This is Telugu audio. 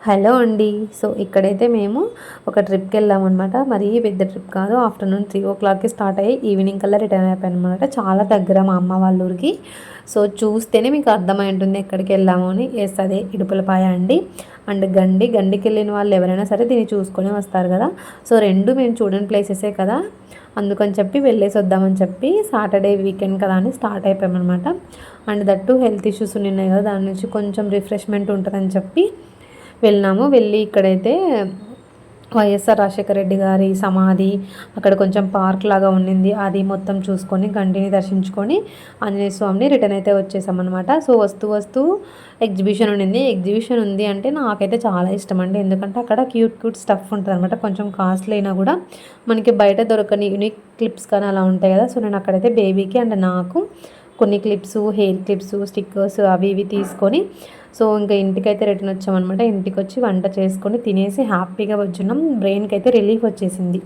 హలో అండి. సో ఇక్కడైతే మేము ఒక ట్రిప్కి వెళ్ళామన్నమాట. మరీ పెద్ద ట్రిప్ కాదు. ఆఫ్టర్నూన్ 3 o'clockకి స్టార్ట్ అయ్యి ఈవినింగ్ కల్లా రిటర్న్ అయిపోయానమాట. చాలా దగ్గర మా అమ్మ వాళ్ళ ఊరికి. సో చూస్తేనే మీకు అర్థమై ఉంటుంది ఎక్కడికి వెళ్ళాము అని. ఎస్, అదే ఇడుపులపాయ అండి. అండ్ గండికి వెళ్ళిన వాళ్ళు ఎవరైనా సరే దీన్ని చూసుకొని వస్తారు కదా. సో రెండు మేము చూడని ప్లేసెసే కదా, అందుకని చెప్పి వెళ్ళేసి వద్దామని చెప్పి సాటర్డే వీకెండ్ కదా అని స్టార్ట్ అయిపోయామన్నమాట. అండ్ దట్టు హెల్త్ ఇష్యూస్ ఉన్నాయి కదా, దాని నుంచి కొంచెం రిఫ్రెష్మెంట్ ఉంటుందని చెప్పి వెళ్ళి ఇక్కడైతే వైఎస్ఆర్ రాజశేఖర రెడ్డి గారి సమాధి, అక్కడ కొంచెం పార్క్ లాగా ఉండింది, అది మొత్తం చూసుకొని గంటిని దర్శించుకొని ఆంజనేయ స్వామిని రిటర్న్ అయితే వచ్చేసామన్నమాట. సో వస్తూ ఎగ్జిబిషన్ ఉండింది. ఎగ్జిబిషన్ ఉంది అంటే నాకైతే చాలా ఇష్టం అండి. ఎందుకంటే అక్కడ క్యూట్ స్టఫ్ ఉంటుంది అనమాట. కొంచెం కాస్ట్లీ అయినా కూడా మనకి బయట దొరకని యూనిక్ క్లిప్స్ కానీ అలా ఉంటాయి కదా. సో నేను అక్కడైతే బేబీకి అండ్ నాకు కొన్ని క్లిప్స్, హెయిర్ క్లిప్స్, స్టిక్కర్స్ అవి ఇవి తీసుకొని సో ఇంకా ఇంటికైతే రిటర్న్ వచ్చామన్నమాట. ఇంటికి వచ్చి వంట చేసుకొని తినేసి హ్యాపీగా వచ్చున్నాం. బ్రెయిన్కి అయితే రిలీఫ్ వచ్చేసింది.